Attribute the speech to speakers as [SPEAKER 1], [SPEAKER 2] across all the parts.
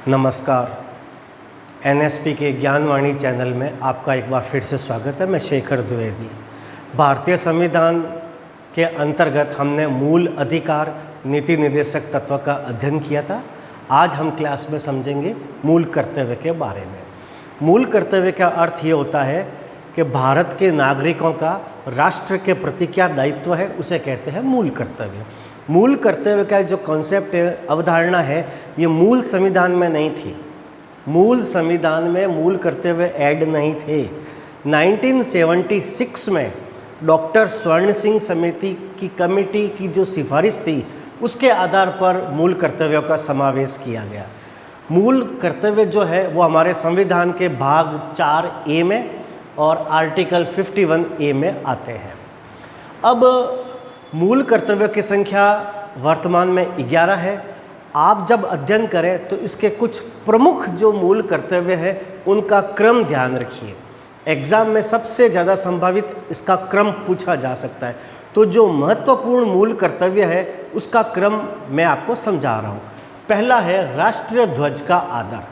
[SPEAKER 1] नमस्कार। एनएसपी के ज्ञानवाणी चैनल में आपका एक बार फिर से स्वागत है। मैं शेखर द्विवेदी। भारतीय संविधान के अंतर्गत हमने मूल अधिकार नीति निर्देशक तत्व का अध्ययन किया था। आज हम क्लास में समझेंगे मूल कर्तव्य के बारे में। मूल कर्तव्य का अर्थ ये होता है कि भारत के नागरिकों का राष्ट्र के प्रति क्या दायित्व है, उसे कहते हैं मूल कर्तव्य। मूल कर्तव्य का जो कॉन्सेप्ट है, अवधारणा है, ये मूल संविधान में नहीं थी। मूल संविधान में मूल कर्तव्य ऐड नहीं थे। 1976 में डॉक्टर स्वर्ण सिंह समिति की कमेटी की जो सिफारिश थी, उसके आधार पर मूल कर्तव्यों का समावेश किया गया। मूल कर्तव्य जो है वो हमारे संविधान के भाग 4A में और आर्टिकल 51A में आते हैं। अब मूल कर्तव्य की संख्या वर्तमान में 11 है। आप जब अध्ययन करें तो इसके कुछ प्रमुख जो मूल कर्तव्य है उनका क्रम ध्यान रखिए। एग्ज़ाम में सबसे ध्यादा संभावित इसका क्रम पूछा जा सकता है। तो जो महत्वपूर्ण मूल कर्तव्य है उसका क्रम मैं आपको समझा रहा हूँ। पहला है राष्ट्रीय ध्वज का आदर,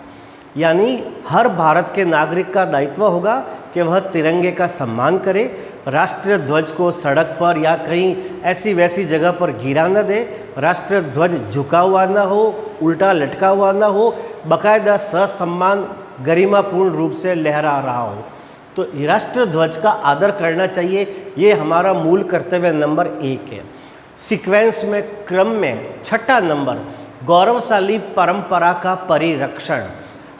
[SPEAKER 1] यानी हर भारत के नागरिक का दायित्व होगा कि वह तिरंगे का सम्मान करे, राष्ट्रीय ध्वज को सड़क पर या कहीं ऐसी वैसी जगह पर गिरा न दे, राष्ट्रीय ध्वज झुका हुआ न हो, उल्टा लटका हुआ न हो, बाकायदा ससम्मान गरिमापूर्ण रूप से लहरा रहा हो। तो राष्ट्रीय ध्वज का आदर करना चाहिए, ये हमारा मूल कर्तव्य नंबर 1 है। सीक्वेंस में, क्रम में छठा नंबर गौरवशाली परंपरा का परिरक्षण।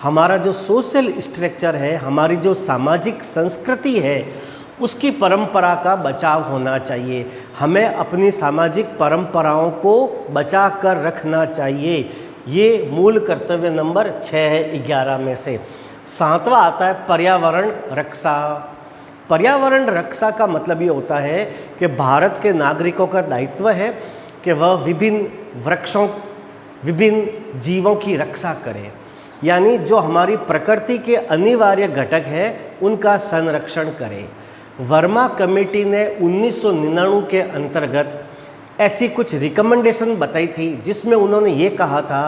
[SPEAKER 1] हमारा जो सोशल स्ट्रक्चर है, हमारी जो सामाजिक संस्कृति है, उसकी परंपरा का बचाव होना चाहिए। हमें अपनी सामाजिक परंपराओं को बचा कर रखना चाहिए। ये मूल कर्तव्य नंबर 6 है 11 में से। 7वां आता है पर्यावरण रक्षा। पर्यावरण रक्षा का मतलब ये होता है कि भारत के नागरिकों का दायित्व है कि वह विभिन्न वृक्षों, विभिन्न जीवों की रक्षा करें, यानी जो हमारी प्रकृति के अनिवार्य घटक हैं उनका संरक्षण करें। वर्मा कमेटी ने 1999 के अंतर्गत ऐसी कुछ रिकमेंडेशन बताई थी जिसमें उन्होंने ये कहा था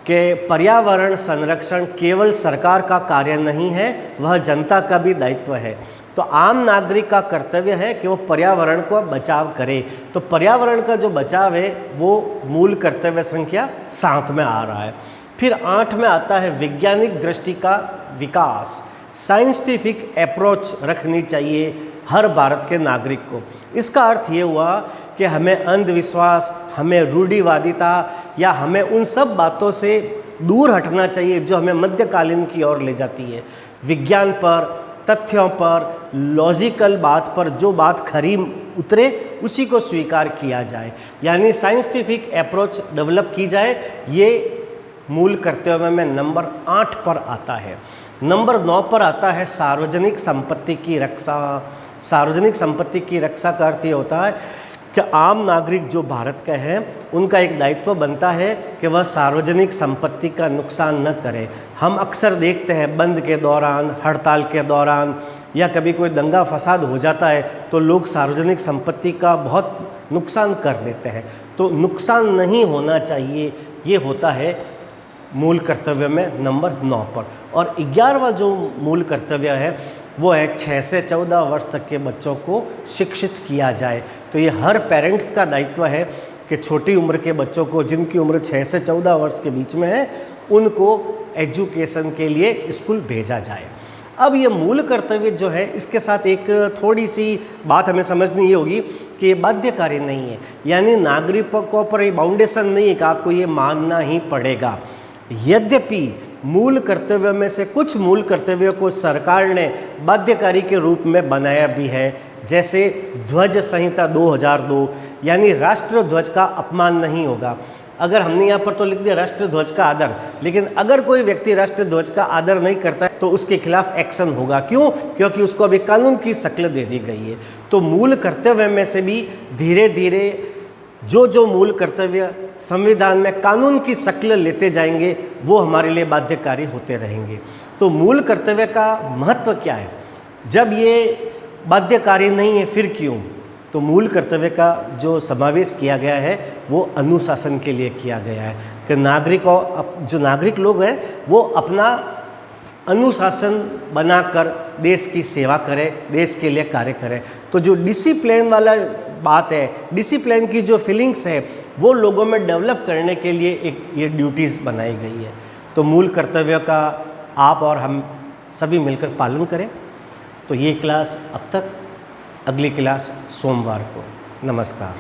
[SPEAKER 1] कि पर्यावरण संरक्षण केवल सरकार का कार्य नहीं है, वह जनता का भी दायित्व है। तो आम नागरिक का कर्तव्य है कि वो पर्यावरण को बचाव करे। तो पर्यावरण का जो बचाव है वो मूल कर्तव्य संख्या 7 में आ रहा है। फिर 8 में आता है वैज्ञानिक दृष्टि का विकास। साइंटिफिक अप्रोच रखनी चाहिए हर भारत के नागरिक को। इसका अर्थ ये हुआ कि हमें अंधविश्वास, हमें रूढ़िवादिता या हमें उन सब बातों से दूर हटना चाहिए जो हमें मध्यकालीन की ओर ले जाती है। विज्ञान पर, तथ्यों पर, लॉजिकल बात पर जो बात खरी उतरे उसी को स्वीकार किया जाए, यानी साइंटिफिक अप्रोच डेवलप की जाए। ये मूल कर्तव्य में नंबर 8 पर आता है। नंबर 9 पर आता है सार्वजनिक संपत्ति की रक्षा। सार्वजनिक संपत्ति की रक्षा का अर्थ ये होता है कि आम नागरिक जो भारत के हैं उनका एक दायित्व बनता है कि वह सार्वजनिक संपत्ति का नुकसान न करें। हम अक्सर देखते हैं बंद के दौरान, हड़ताल के दौरान या कभी कोई दंगा फसाद हो जाता है तो लोग सार्वजनिक संपत्ति का बहुत नुकसान कर देते हैं। तो नुकसान नहीं होना चाहिए, ये होता है मूल कर्तव्य में नंबर 9 पर। और 11वां जो मूल कर्तव्य है वो है 6 से 14 वर्ष तक के बच्चों को शिक्षित किया जाए। तो ये हर पेरेंट्स का दायित्व है कि छोटी उम्र के बच्चों को, जिनकी उम्र 6 से 14 वर्ष के बीच में है, उनको एजुकेशन के लिए स्कूल भेजा जाए। अब ये मूल कर्तव्य जो है, इसके साथ एक थोड़ी सी बात हमें समझनी ये होगी कि ये बाध्यकारी नहीं है, यानी नागरिकों पर ये बाउंडेशन नहीं है कि आपको ये मानना ही पड़ेगा। यद्यपि मूल कर्तव्य में से कुछ मूल कर्तव्यों को सरकार ने बाध्यकारी के रूप में बनाया भी है, जैसे ध्वज संहिता 2002, यानी राष्ट्रीय ध्वज का अपमान नहीं होगा। अगर हमने यहाँ पर तो लिख दिया राष्ट्रीय ध्वज का आदर, लेकिन अगर कोई व्यक्ति राष्ट्रीय ध्वज का आदर नहीं करता है तो उसके खिलाफ एक्शन होगा। क्यों? क्योंकि उसको अभी कानून की शक्ल दे दी गई है। तो मूल कर्तव्य में से भी धीरे धीरे जो मूल कर्तव्य संविधान में कानून की शक्ल लेते जाएंगे वो हमारे लिए बाध्यकारी होते रहेंगे। तो मूल कर्तव्य का महत्व क्या है? जब ये बाध्यकारी नहीं है फिर क्यों? तो मूल कर्तव्य का जो समावेश किया गया है वो अनुशासन के लिए किया गया है, कि जो नागरिक लोग हैं वो अपना अनुशासन बनाकर देश की सेवा करें, देश के लिए कार्य करें। तो जो डिसिप्लिन वाला बात है, डिसिप्लिन की जो फीलिंग्स है वो लोगों में डेवलप करने के लिए एक ये ड्यूटीज़ बनाई गई है। तो मूल कर्तव्यों का आप और हम सभी मिलकर पालन करें। तो ये क्लास अब तक, अगली क्लास सोमवार को। नमस्कार।